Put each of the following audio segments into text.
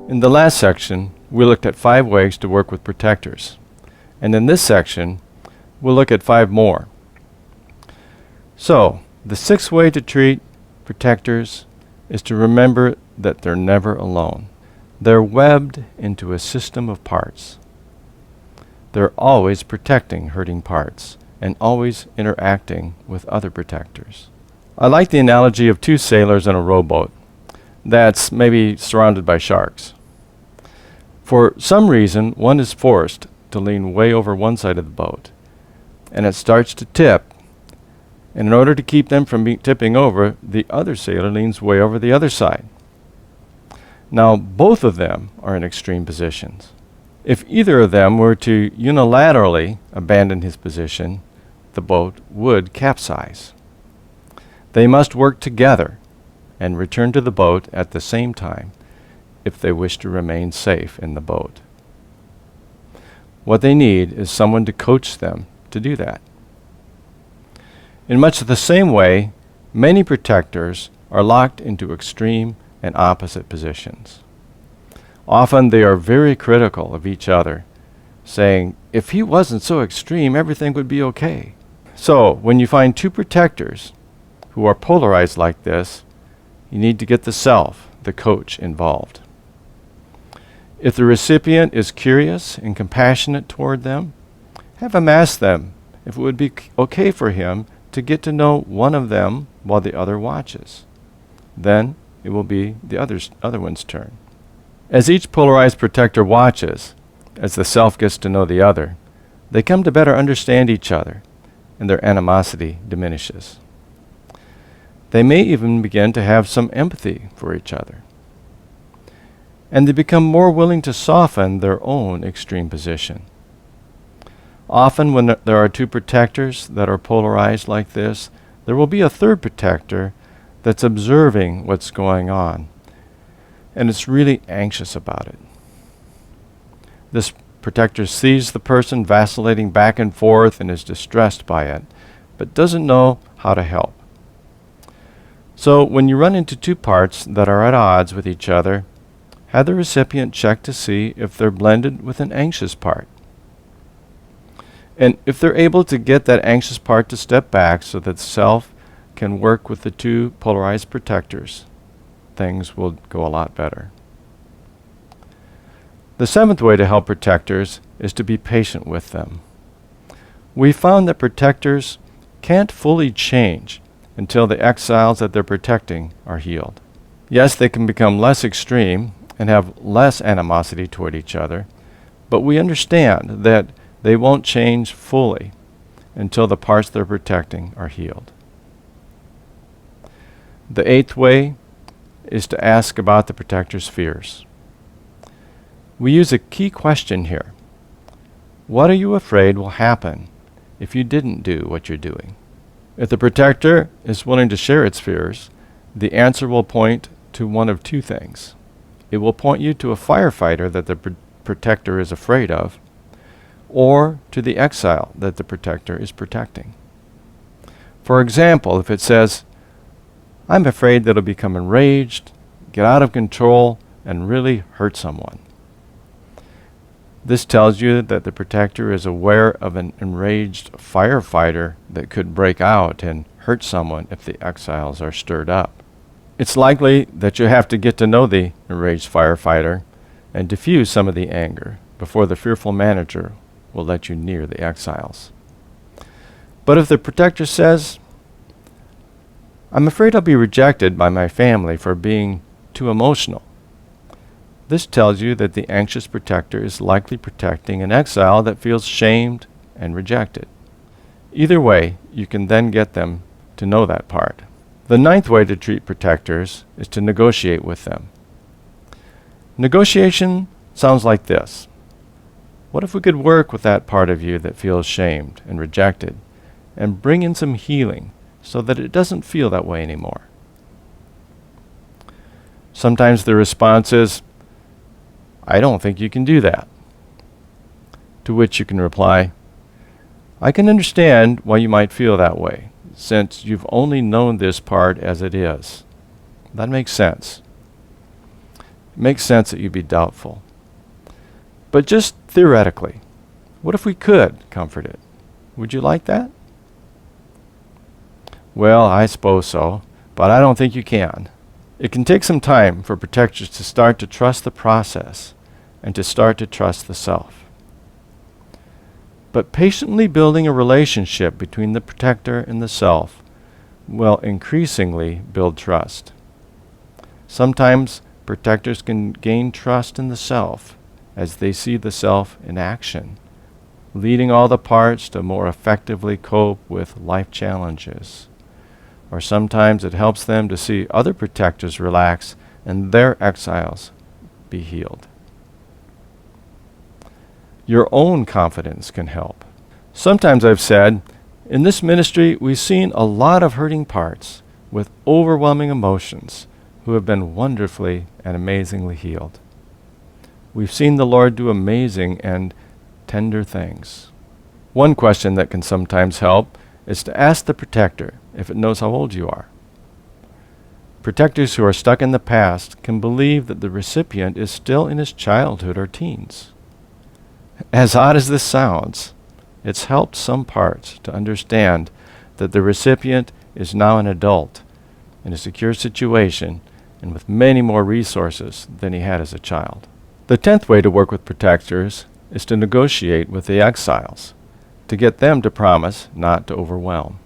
In the last section, we looked at 5 ways to work with protectors. And in this section, we'll look at 5 more. So, the 6th way to treat protectors is to remember that they're never alone. They're webbed into a system of parts. They're always protecting hurting parts and always interacting with other protectors. I like the analogy of 2 sailors in a rowboat that's maybe surrounded by sharks. For some reason, one is forced to lean way over one side of the boat, and it starts to tip. And in order to keep them from tipping over, the other sailor leans way over the other side. Now, both of them are in extreme positions. If either of them were to unilaterally abandon his position, the boat would capsize. They must work together and return to the boat at the same time if they wish to remain safe in the boat. What they need is someone to coach them to do that. In much the same way, many protectors are locked into extreme and opposite positions. Often they are very critical of each other, saying, if he wasn't so extreme, everything would be okay. So, when you find 2 protectors who are polarized like this, you need to get the self, the coach, involved. If the recipient is curious and compassionate toward them, have him ask them if it would be okay for him to get to know one of them while the other watches. Then it will be the other one's turn. As each polarized protector watches, as the self gets to know the other, they come to better understand each other, and their animosity diminishes. They may even begin to have some empathy for each other. And they become more willing to soften their own extreme position. Often when there are 2 protectors that are polarized like this, there will be a 3rd protector that's observing what's going on, and it's really anxious about it. This protector sees the person vacillating back and forth and is distressed by it, but doesn't know how to help. So when you run into 2 parts that are at odds with each other, have the recipient check to see if they're blended with an anxious part. And if they're able to get that anxious part to step back so that self can work with the 2 polarized protectors, things will go a lot better. The 7th way to help protectors is to be patient with them. We found that protectors can't fully change until the exiles that they're protecting are healed. Yes, they can become less extreme and have less animosity toward each other, but we understand that they won't change fully until the parts they're protecting are healed. The 8th way is to ask about the protector's fears. We use a key question here. What are you afraid will happen if you didn't do what you're doing? If the protector is willing to share its fears, the answer will point to one of 2 things. It will point you to a firefighter that the protector is afraid of, or to the exile that the protector is protecting. For example, if it says, I'm afraid that it'll become enraged, get out of control, and really hurt someone. This tells you that the protector is aware of an enraged firefighter that could break out and hurt someone if the exiles are stirred up. It's likely that you have to get to know the enraged firefighter and diffuse some of the anger before the fearful manager will let you near the exiles. But if the protector says, I'm afraid I'll be rejected by my family for being too emotional, this tells you that the anxious protector is likely protecting an exile that feels shamed and rejected. Either way, you can then get them to know that part. The 9th way to treat protectors is to negotiate with them. Negotiation sounds like this. What if we could work with that part of you that feels shamed and rejected and bring in some healing so that it doesn't feel that way anymore? Sometimes the response is, I don't think you can do that. To which you can reply, I can understand why you might feel that way, since you've only known this part as it is. That makes sense. It makes sense that you'd be doubtful. But just theoretically, what if we could comfort it? Would you like that? Well, I suppose so, but I don't think you can. It can take some time for protectors to start to trust the process and to start to trust the self. But patiently building a relationship between the protector and the self will increasingly build trust. Sometimes protectors can gain trust in the self as they see the self in action, leading all the parts to more effectively cope with life challenges. Or sometimes it helps them to see other protectors relax and their exiles be healed. Your own confidence can help. Sometimes I've said, in this ministry we've seen a lot of hurting parts with overwhelming emotions who have been wonderfully and amazingly healed. We've seen the Lord do amazing and tender things. One question that can sometimes help is to ask the protector if it knows how old you are. Protectors who are stuck in the past can believe that the recipient is still in his childhood or teens. As odd as this sounds, it's helped some parts to understand that the recipient is now an adult in a secure situation and with many more resources than he had as a child. The 10th way to work with protectors is to negotiate with the exiles, to get them to promise not to overwhelm.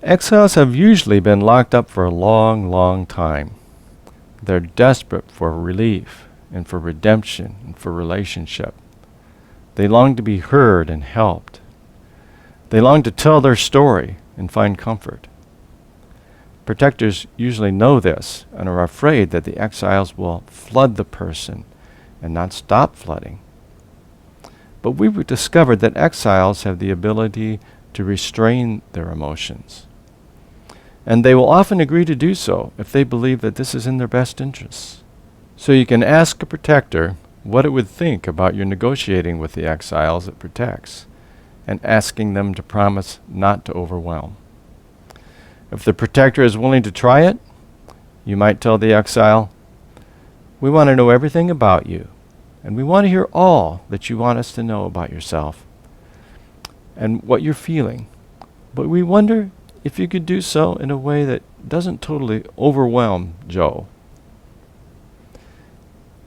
Exiles have usually been locked up for a long, long time. They're desperate for relief and for redemption and for relationship. They long to be heard and helped. They long to tell their story and find comfort. Protectors usually know this and are afraid that the exiles will flood the person and not stop flooding. But we've discovered that exiles have the ability to restrain their emotions. And they will often agree to do so if they believe that this is in their best interests. So you can ask a protector what it would think about your negotiating with the exiles it protects and asking them to promise not to overwhelm. If the protector is willing to try it, you might tell the exile, "We want to know everything about you, and we want to hear all that you want us to know about yourself and what you're feeling. But we wonder if you could do so in a way that doesn't totally overwhelm Joe.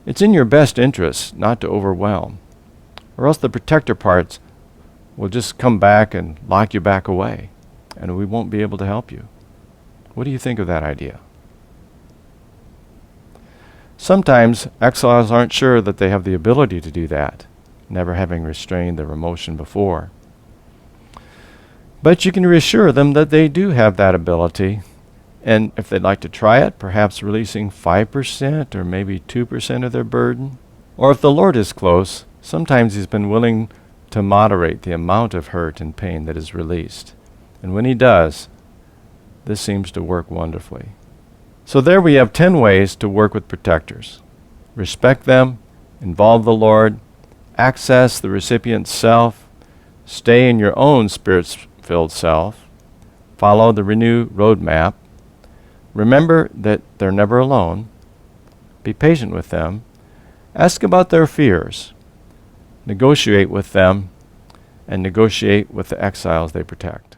It's in your best interest not to overwhelm, or else the protector parts will just come back and lock you back away, and we won't be able to help you. What do you think of that idea?" Sometimes exiles aren't sure that they have the ability to do that, never having restrained their emotion before. But you can reassure them that they do have that ability, and if they'd like to try it, perhaps releasing 5% or maybe 2% of their burden. Or if the Lord is close, sometimes He's been willing to moderate the amount of hurt and pain that is released. And when He does, this seems to work wonderfully. So there we have 10 ways to work with protectors. Respect them, involve the Lord, access the recipient's self, stay in your own spirit-filled self, follow the Renew roadmap, remember that they're never alone, be patient with them, ask about their fears, negotiate with them, and negotiate with the exiles they protect.